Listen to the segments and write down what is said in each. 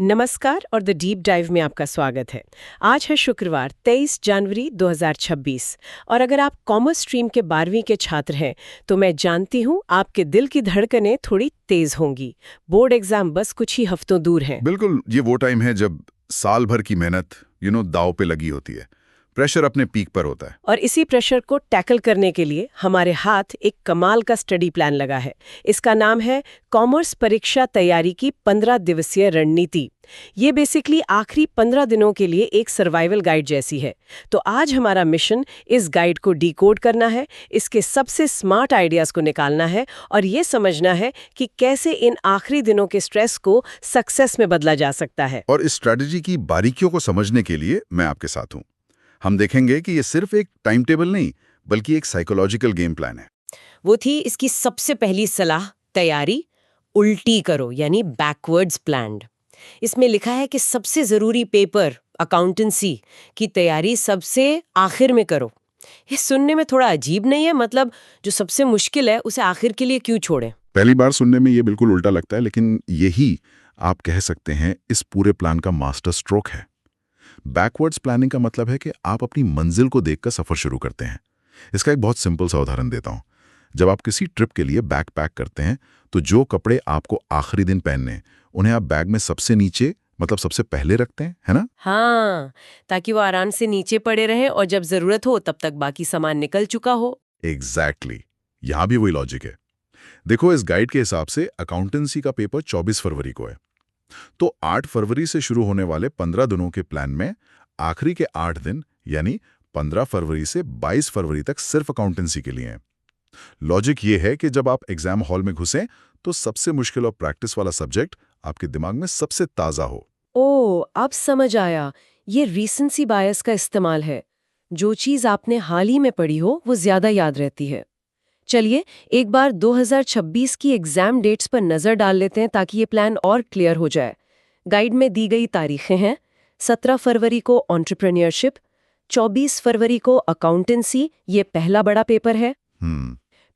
नमस्कार और the deep dive में आपका स्वागत है। आज है शुक्रवार 23 जनवरी 2026 और अगर आप कॉमर्स स्ट्रीम के 12वीं के छात्र हैं तो मैं जानती हूँ आपके दिल की धड़कनें थोड़ी तेज होंगी। बोर्ड एग्जाम बस कुछ ही हफ्तों दूर हैं। बिल्कुल, ये वो टाइम है जब साल भर की मेहनत दांव पे लगी होती है। प्रेशर अपने पीक पर होता है। और इसी प्रेशर को टैकल करने के लिए हमारे हाथ एक कमाल का स्टडी प्लान लगा है। इसका नाम है कॉमर्स परीक्षा तैयारी की 15 दिवसीय रणनीति। ये बेसिकली आखिरी 15 दिनों के लिए एक सर्वाइवल गाइड जैसी है। तो आज हमारा मिशन इस गाइड को डिकोड करना है, इसके सबसे स्मार्ट आइडियाज को निकालना है और ये समझना है कि कैसे इन आखिरी दिनों के स्ट्रेस को सक्सेस में बदला जा सकता है। और इस स्ट्रेटजी की बारीकियों को समझने के लिए मैं आपके साथ हूँ। हम देखेंगे कि ये सिर्फ एक टाइम टेबल नहीं बल्कि एक साइकोलॉजिकल गेम प्लान है। वो थी इसकी सबसे पहली सलाह, तैयारी उल्टी करो यानी बैकवर्ड्स प्लान्ड। इसमें लिखा है कि सबसे जरूरी पेपर अकाउंटेंसी की तैयारी सबसे आखिर में करो। ये सुनने में थोड़ा अजीब नहीं है? मतलब जो सबसे मुश्किल है उसे आखिर के लिए क्यों छोड़ें? पहली बार सुनने में ये बिल्कुल उल्टा लगता है, लेकिन यही आप कह सकते हैं इस पूरे प्लान का मास्टर स्ट्रोक है। बैकवर्ड्स प्लानिंग का मतलब है कि आप अपनी मंजिल को देखकर सफर शुरू करते हैं। इसका एक बहुत सिंपल सा उदाहरण देता हूं। जब आप किसी ट्रिप के लिए बैग पैक करते हैं तो जो कपड़े आपको आखिरी दिन पहनने हैं उन्हें आप बैग में सबसे नीचे मतलब सबसे पहले रखते हैं, है ना? हाँ, ताकि वो आराम से नीचे पड़े रहें और जब जरूरत हो तब तक बाकी सामान निकल चुका हो। एग्जैक्टली, यहां भी वही लॉजिक है। देखो, इस गाइड के हिसाब से अकाउंटेंसी का पेपर 24 फरवरी को है, तो 8 फरवरी से शुरू होने वाले 15 दिनों के प्लान में आखिरी के 8 दिन यानी 15 फरवरी से 22 फरवरी तक सिर्फ अकाउंटेंसी के लिए हैं। लॉजिक ये है कि जब आप एग्जाम हॉल में घुसें तो सबसे मुश्किल और प्रैक्टिस वाला सब्जेक्ट आपके दिमाग में सबसे ताजा हो। ओह, अब समझ आया। ये रीसेंसी बायस का इस्तेमाल है। जो चीज आपने हाल ही में पढ़ी हो वो ज्यादा याद रहती है। चलिए एक बार 2026 की एग्जाम डेट्स पर नजर डाल लेते हैं ताकि ये प्लान और क्लियर हो जाए। गाइड में दी गई तारीखें हैं। 17 फरवरी को एंटरप्रेन्योरशिप, 24 फरवरी को अकाउंटेंसी, ये पहला बड़ा पेपर है।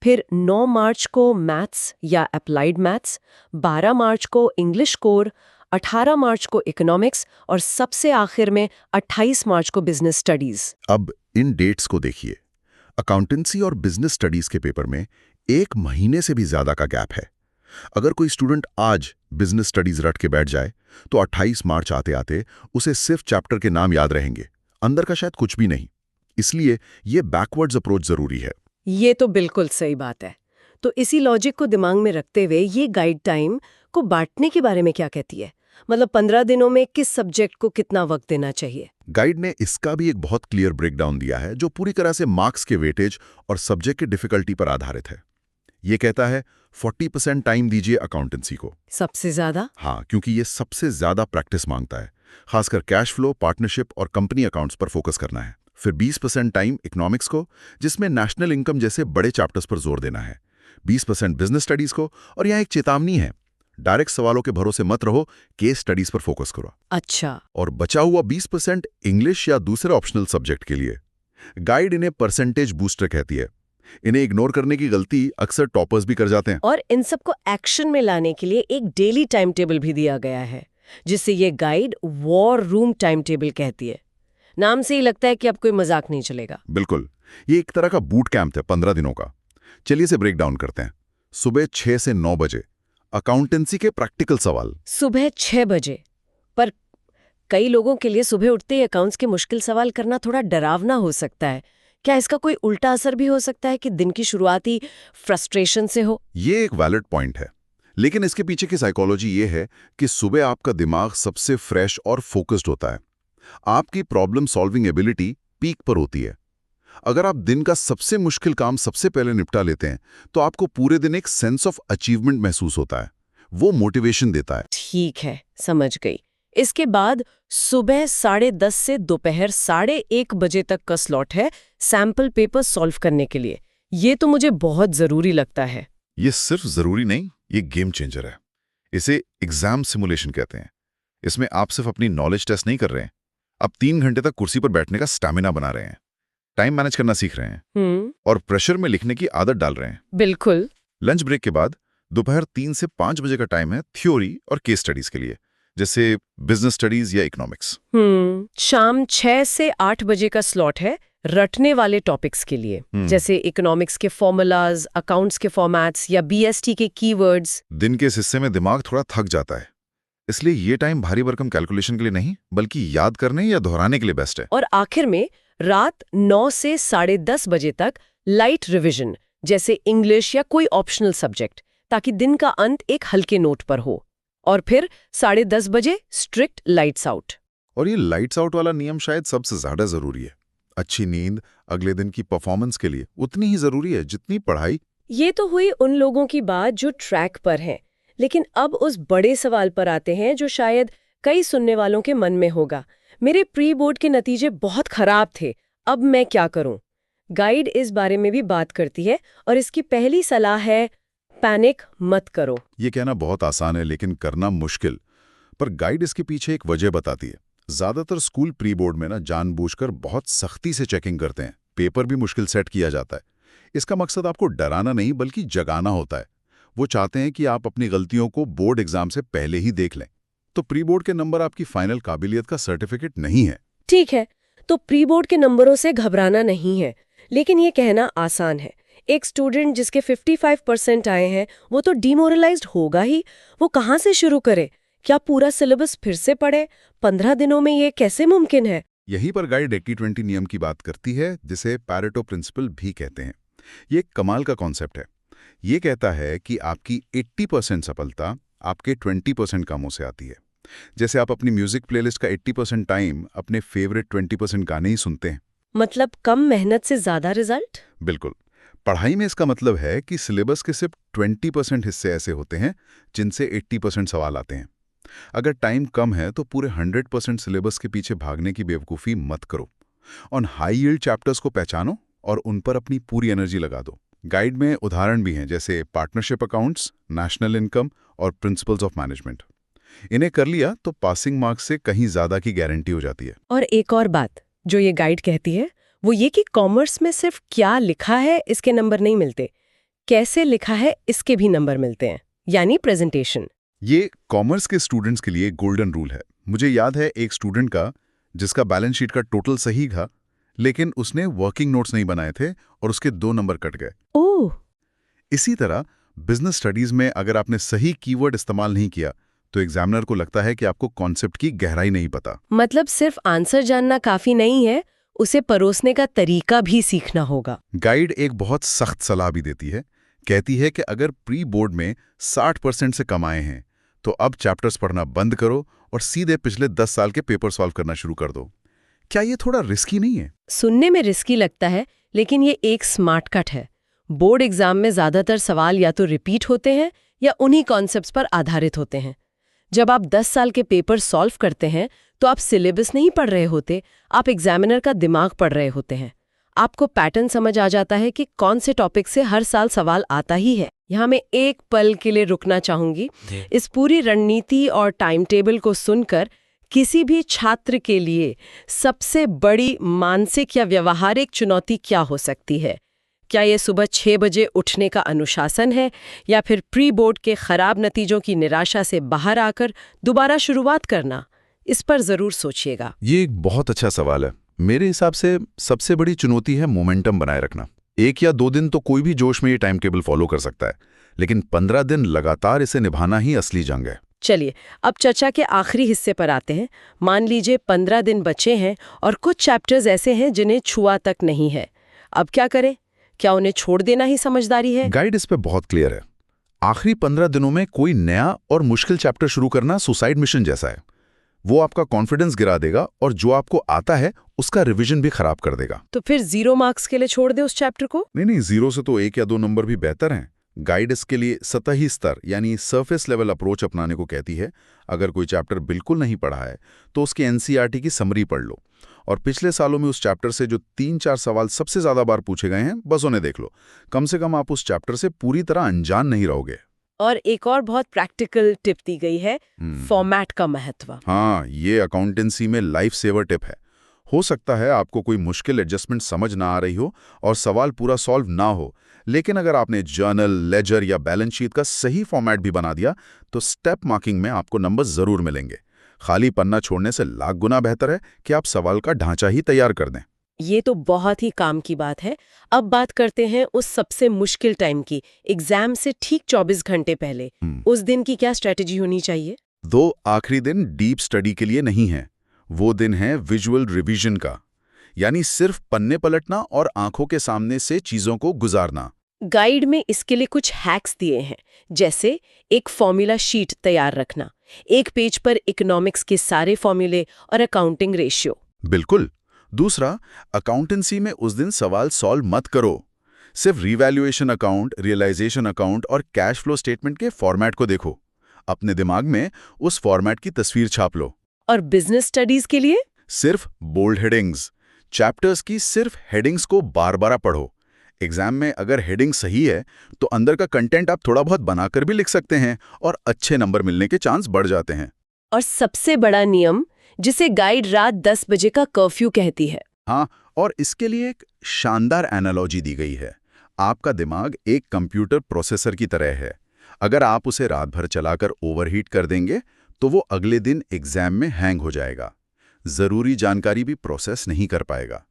फिर 9 मार्च को मैथ्स या अप्लाइड मैथ्स, 12 मार्च को इंग्लिश कोर, 18 मार्च को इकोनॉमिक्स और सबसे आखिर में 28 मार्च को बिजनेस स्टडीज। अब इन डेट्स को देखिए। अकाउंटेंसी और बिजनेस स्टडीज के पेपर में 1 महीने से भी ज्यादा का गैप है। अगर कोई स्टूडेंट आज बिजनेस स्टडीज रट के बैठ जाए तो 28 मार्च आते आते उसे सिर्फ चैप्टर के नाम याद रहेंगे, अंदर का शायद कुछ भी नहीं। इसलिए ये बैकवर्ड्स अप्रोच जरूरी है। ये तो बिल्कुल सही बात है। तो इसी लॉजिक को दिमाग में रखते हुए ये गाइड टाइम को बांटने के बारे में क्या कहती है? मतलब 15 दिनों में किस सब्जेक्ट को कितना वक्त देना चाहिए? गाइड ने इसका भी एक बहुत क्लियर ब्रेकडाउन दिया है जो पूरी तरह से मार्क्स के वेटेज और सब्जेक्ट की डिफिकल्टी पर आधारित है। ये कहता है 40% टाइम दीजिए अकाउंटेंसी को। सबसे ज्यादा? हाँ, क्योंकि ये सबसे ज्यादा प्रैक्टिस मांगता है। खासकर कैश फ्लो, पार्टनरशिप और कंपनी अकाउंट्स पर फोकस करना है। फिर 20% टाइम इकोनॉमिक्स को, जिसमें नेशनल इनकम जैसे बड़े चैप्टर्स पर जोर देना है। 20% बिजनेस स्टडीज को, और यहाँ एक चेतावनी है, डायरेक्ट सवालों के भरोसे मत रहो, केस स्टडीज पर फोकस करो। अच्छा। और बचा हुआ 20% इंग्लिश या दूसरे ऑप्शनल सब्जेक्ट के लिए। गाइड इन्हें परसेंटेज बूस्टर कहती है। इन्हें इग्नोर करने की गलती अक्सर टॉपर्स भी कर जाते हैं। और इन सबको एक्शन में लाने के लिए एक डेली टाइम टेबल भी दिया गया है, जिसे ये guide war room time table कहती है। नाम से ही लगता है कि अब कोई मजाक नहीं चलेगा। बिल्कुल, ये एक तरह का बूट कैंप है 15 दिनों का। चलिए इसे ब्रेक डाउन करते हैं। सुबह 6 से 9 बजे अकाउंटेंसी के प्रैक्टिकल सवाल। सुबह 6 बजे? पर कई लोगों के लिए सुबह उठते ही अकाउंट्स के मुश्किल सवाल करना थोड़ा डरावना हो सकता है। क्या इसका कोई उल्टा असर भी हो सकता है कि दिन की शुरुआत ही फ्रस्ट्रेशन से हो? ये एक वैलिड पॉइंट है, लेकिन इसके पीछे की साइकोलॉजी ये है कि सुबह आपका दिमाग सबसे फ्रेश और फोकस्ड होता है। आपकी प्रॉब्लम सॉल्विंग एबिलिटी पीक पर होती है। अगर आप दिन का सबसे मुश्किल काम सबसे पहले निपटा लेते हैं तो आपको पूरे दिन एक सेंस ऑफ अचीवमेंट महसूस होता है। वो मोटिवेशन देता है। ठीक है, समझ गई। इसके बाद सुबह 10:30 से दोपहर 1:30 बजे तक का स्लॉट है सैंपल पेपर सॉल्व करने के लिए। ये तो मुझे बहुत जरूरी लगता है। ये सिर्फ जरूरी नहीं, ये गेम चेंजर है। इसे एग्जाम सिमुलेशन कहते हैं। इसमें आप सिर्फ अपनी नॉलेज टेस्ट नहीं कर रहे हैं, आप 3 घंटे तक कुर्सी पर बैठने का स्टैमिना बना रहे हैं, टाइम मैनेज करना सीख रहे हैं और प्रेशर में लिखने की आदत डाल रहे हैं। बिल्कुल। लंच ब्रेक के बाद दोपहर 3 से 5 बजे का टाइम है थ्योरी और केस स्टडीज के लिए, जैसे बिजनेस स्टडीज या इकोनॉमिक्स। शाम 6 से 8 बजे का स्लॉट है रटने वाले टॉपिक्स के लिए, जैसे इकोनॉमिक्स के फॉर्मूलाज, अकाउंट्स के फॉर्मेट्स या बीएसटी के कीवर्ड्स। दिन के इस हिस्से में दिमाग थोड़ा थक जाता है, इसलिए ये टाइम भारी भरकम कैलकुलेशन के लिए नहीं बल्कि याद करने या दोहराने के लिए बेस्ट है। और आखिर में रात 9 से 10:30 बजे तक लाइट रिवीजन, जैसे इंग्लिश या कोई ऑप्शनल सब्जेक्ट, ताकि दिन का अंत एक हल्के नोट पर हो। और फिर 10:30 बजे स्ट्रिक्ट लाइट्स आउट। और ये लाइट्स आउट वाला नियम शायद सबसे ज्यादा जरूरी है। अच्छी नींद अगले दिन की परफॉर्मेंस के लिए उतनी ही जरूरी है जितनी पढ़ाई। ये तो हुई उन लोगों की बात जो ट्रैक पर हैं, लेकिन अब उस बड़े सवाल पर आते हैं जो शायद कई सुनने वालों के मन में होगा। मेरे प्री बोर्ड के नतीजे बहुत खराब थे, अब मैं क्या करूं? गाइड इस बारे में भी बात करती है और इसकी पहली सलाह है पैनिक मत करो। ये कहना बहुत आसान है लेकिन करना मुश्किल। पर गाइड इसके पीछे एक वजह बताती है। ज्यादातर स्कूल प्री बोर्ड में जानबूझकर बहुत सख्ती से चेकिंग करते हैं, पेपर भी मुश्किल सेट किया जाता है। इसका मकसद आपको डराना नहीं बल्कि जगाना होता है। वो चाहते हैं कि आप अपनी गलतियों को बोर्ड एग्जाम से पहले ही देख लें। तो प्री बोर्ड के नंबर आपकी फाइनल काबिलियत का सर्टिफिकेट नहीं है। ठीक है, तो प्री बोर्ड के नंबरों से घबराना नहीं है, लेकिन ये कहना आसान है। एक स्टूडेंट जिसके 55% आए हैं वो तो डिमोरलाइज्ड होगा ही। वो कहाँ से शुरू करे? क्या पूरा सिलेबस फिर से पढ़े? 15 दिनों में ये कैसे मुमकिन है? यहीं पर गाइड 80-20 नियम की बात करती है, जिसे पैरेटो प्रिंसिपल भी कहते हैं। ये एक कमाल का कॉन्सेप्ट है। ये कहता है कि आपकी 80% सफलता आपके 20% कामों से आती है। जैसे आप अपनी म्यूजिक प्लेलिस्ट का 80% टाइम अपने फेवरेट 20% गाने ही सुनते हैं। मतलब कम मेहनत से ज्यादा रिजल्ट? बिल्कुल। पढ़ाई में इसका मतलब है कि सिलेबस के सिर्फ 20% हिस्से ऐसे होते हैं जिनसे 80% सवाल आते हैं। अगर टाइम कम है तो पूरे 100% सिलेबस के पीछे भागने की बेवकूफ़ी मत करो। ऑन हाई यील्ड चैप्टर्स को पहचानो और उन पर अपनी पूरी एनर्जी लगा दो। गाइड में उदाहरण भी हैं, जैसे पार्टनरशिप अकाउंट्स, नेशनल इनकम और प्रिंसिपल्स ऑफ मैनेजमेंट। इन्हें कर लिया तो पासिंग मार्क्स से कहीं ज्यादा की गारंटी हो जाती है। और एक और बात जो ये गाइड कहती है वो ये कि कॉमर्स में सिर्फ क्या लिखा है इसके नंबर नहीं मिलते, कैसे लिखा है इसके भी नंबर मिलते हैं, यानी प्रेजेंटेशन। ये कॉमर्स के स्टूडेंट्स के लिए गोल्डन रूल है। मुझे याद है एक स्टूडेंट का जिसका बैलेंस शीट का टोटल सही था, लेकिन उसने वर्किंग नोट्स नहीं बनाए थे और उसके 2 नंबर कट गए। ओह! इसी तरह बिजनेस स्टडीज में अगर आपने सही कीवर्ड इस्तेमाल नहीं किया तो एग्जामिनर को लगता है कि आपको कॉन्सेप्ट की गहराई नहीं पता। मतलब सिर्फ आंसर जानना काफी नहीं है, उसे परोसने का तरीका भी सीखना होगा। गाइड एक बहुत सख्त सलाह भी देती है। कहती है कि अगर प्री बोर्ड में 60% से कम आए हैं तो अब चैप्टर्स पढ़ना बंद करो और सीधे पिछले 10 साल के पेपर सॉल्व करना शुरू कर दो। क्या ये थोड़ा रिस्की नहीं है? सुनने में रिस्की लगता है, लेकिन ये एक स्मार्ट कट है। बोर्ड एग्जाम में ज्यादातर सवाल या तो रिपीट होते हैं या उन्हीं कॉन्सेप्ट्स पर आधारित होते हैं। जब आप 10 साल के पेपर सॉल्व करते हैं तो आप सिलेबस नहीं पढ़ रहे होते, आप एग्जामिनर का दिमाग पढ़ रहे होते हैं। आपको पैटर्न समझ आ जाता है कि कौन से टॉपिक से हर साल सवाल आता ही है। यहाँ मैं एक पल के लिए रुकना चाहूंगी। इस पूरी रणनीति और टाइम टेबल को सुनकर किसी भी छात्र के लिए सबसे बड़ी मानसिक या व्यवहारिक चुनौती क्या हो सकती है? क्या ये सुबह 6 बजे उठने का अनुशासन है, या फिर प्री बोर्ड के खराब नतीजों की निराशा से बाहर आकर दोबारा शुरुआत करना? इस पर जरूर सोचिएगा। ये एक बहुत अच्छा सवाल है। मेरे हिसाब से सबसे बड़ी चुनौती है मोमेंटम बनाए रखना। 1 या 2 दिन तो कोई भी जोश में ये टाइम टेबल फॉलो कर सकता है, लेकिन 15 दिन लगातार इसे निभाना ही असली जंग है। चलिए अब चर्चा के आखिरी हिस्से पर आते हैं। मान लीजिए 15 दिन बचे हैं और कुछ चैप्टर्स ऐसे हैं जिन्हें छुआ तक नहीं है। अब क्या करें? क्या उन्हें छोड़ देना ही समझदारी है? गाइड इस पे बहुत क्लियर है। आखिरी 15 दिनों में कोई नया और मुश्किल चैप्टर शुरू करना सुसाइड मिशन जैसा है। वो आपका कॉन्फिडेंस गिरा देगा और जो आपको आता है उसका रिवीजन भी खराब कर देगा। तो फिर 0 मार्क्स के लिए छोड़ दे उस चैप्टर को? नहीं, 0 से तो 1 या 2 नंबर भी बेहतर हैं। गाइड इसके लिए सतही स्तर यानी सरफेस लेवल अप्रोच अपनाने को कहती है। अगर कोई चैप्टर बिल्कुल नहीं पढ़ा है तो उसकी एनसीईआरटी की समरी पढ़ लो और पिछले सालों में उस चैप्टर से जो 3-4 सवाल सबसे ज्यादा बार पूछे गए हैं बस उन्हें देख लो। कम से कम आप उस चैप्टर से पूरी तरह अनजान नहीं रहोगे। और एक और बहुत प्रैक्टिकल टिप दी गई है, फॉर्मेट का महत्व। हाँ, ये अकाउंटेंसी में लाइफ सेवर टिप है। हो सकता है आपको कोई मुश्किल एडजस्टमेंट समझ ना आ रही हो और सवाल पूरा सॉल्व ना हो, लेकिन अगर आपने जर्नल, लेजर या बैलेंस शीट का सही फॉर्मेट भी बना दिया तो स्टेप मार्किंग में आपको नंबर जरूर मिलेंगे। खाली पन्ना छोड़ने से लाख गुना बेहतर है कि आप सवाल का ढांचा ही तैयार कर दें। ये तो बहुत ही काम की बात है। अब बात करते हैं उस सबसे मुश्किल टाइम की, एग्जाम से ठीक 24 घंटे पहले। उस दिन की क्या स्ट्रेटेजी होनी चाहिए? 2 आखिरी दिन डीप स्टडी के लिए नहीं है। वो दिन है विजुअल रिवीजन का, यानी सिर्फ पन्ने पलटना और आंखों के सामने से चीजों को गुजारना। गाइड में इसके लिए कुछ हैक्स दिए हैं, जैसे एक फॉर्मूला शीट तैयार रखना, एक पेज पर इकोनॉमिक्स के सारे फॉर्मूले और अकाउंटिंग रेशियो। बिल्कुल। दूसरा, अकाउंटेंसी में उस दिन सवाल सॉल्व मत करो। सिर्फ रिवैल्यूएशन अकाउंट, रियलाइजेशन अकाउंट और कैश फ्लो स्टेटमेंट के फॉर्मेट को देखो। अपने दिमाग में उस फॉर्मेट की तस्वीर छाप लो। और बिजनेस स्टडीज के लिए? सिर्फ बोल्ड हेडिंग्स, चैप्टर्स की सिर्फ हेडिंग्स को बार बार पढ़ो। एग्जाम में अगर हेडिंग सही है तो अंदर का कंटेंट आप थोड़ा बहुत बनाकर भी लिख सकते हैं और अच्छे नंबर मिलने के चांस बढ़ जाते हैं। और सबसे बड़ा नियम, जिसे गाइड रात 10 बजे का कर्फ्यू कहती है। हाँ, और इसके लिए एक शानदार एनालॉजी दी गई है। आपका दिमाग एक कंप्यूटर प्रोसेसर की तरह है। अगर आप उसे रात भर चलाकर ओवरहीट कर देंगे तो वो अगले दिन एग्जाम में हैंग हो जाएगा, जरूरी जानकारी भी प्रोसेस नहीं कर पाएगा।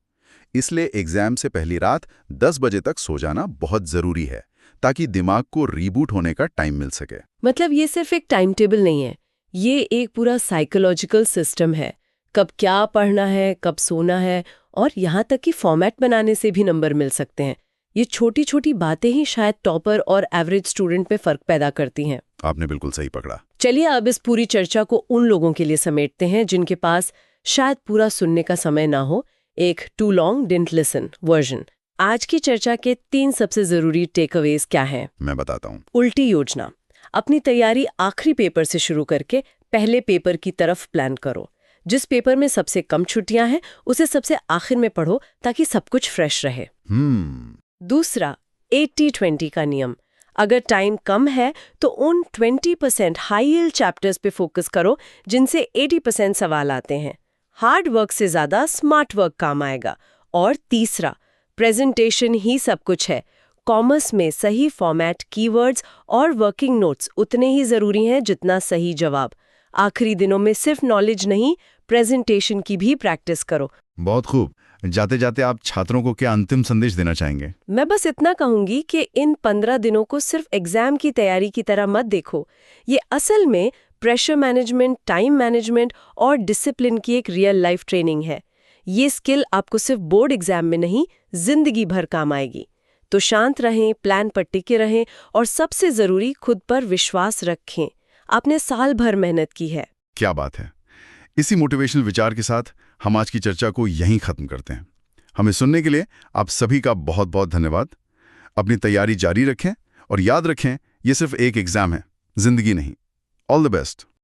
इसलिए एग्जाम से पहली रात 10 बजे तक सो जाना बहुत जरूरी है, ताकि दिमाग को रीबूट होने का टाइम मिल सके। मतलब ये सिर्फ एक टाइम टेबल नहीं है, ये एक पूरा साइकोलॉजिकल सिस्टम है। कब क्या पढ़ना है, कब सोना है, और यहाँ तक कि फॉर्मेट बनाने से भी नंबर मिल सकते हैं। ये छोटी छोटी बातें ही शायद टॉपर और एवरेज स्टूडेंट में फर्क पैदा करती हैं। आपने बिल्कुल सही पकड़ा। चलिए अब इस पूरी चर्चा को उन लोगों के लिए समेटते हैं जिनके पास शायद पूरा सुनने का समय ना हो, एक too long didn't listen version. आज की चर्चा के 3 सबसे जरूरी टेकअवेज क्या हैं? मैं बताता हूँ। उल्टी योजना। अपनी तैयारी आखिरी पेपर से शुरू करके पहले पेपर की तरफ प्लान करो। जिस पेपर में सबसे कम छुट्टियां हैं उसे सबसे आखिर में पढ़ो, ताकि सब कुछ फ्रेश रहे। दूसरा, 80-20 का नियम। अगर टाइम कम है तो उन 20% हाई यील्ड चैप्टर्स पे फोकस करो जिनसे 80% सवाल आते हैं। हार्ड वर्क से ज्यादा स्मार्ट वर्क काम आएगा। और तीसरा, प्रेजेंटेशन ही सब कुछ है। कॉमर्स में सही फॉर्मेट, कीवर्ड्स और वर्किंग नोट्स उतने ही जरूरी हैं जितना सही जवाब। आखिरी दिनों में सिर्फ नॉलेज नहीं, प्रेजेंटेशन की भी प्रैक्टिस करो। बहुत खूब। जाते जाते आप छात्रों को क्या अंतिम संदेश देना चाहेंगे? मैं बस इतना कहूंगी कि इन 15 दिनों को सिर्फ एग्जाम की तैयारी की तरह मत देखो। ये असल में प्रेशर मैनेजमेंट, टाइम मैनेजमेंट और डिसिप्लिन की एक रियल लाइफ ट्रेनिंग है। ये स्किल आपको सिर्फ बोर्ड एग्जाम में नहीं, जिंदगी भर काम आएगी। तो शांत रहें, प्लान पर टिके रहें और सबसे जरूरी, खुद पर विश्वास रखें। आपने साल भर मेहनत की है। क्या बात है। इसी मोटिवेशनल विचार के साथ हम आज की चर्चा को यहीं खत्म करते हैं। हमें सुनने के लिए आप सभी का बहुत बहुत धन्यवाद। अपनी तैयारी जारी रखें और याद रखें, ये सिर्फ एक एग्जाम है, जिंदगी नहीं। All the best.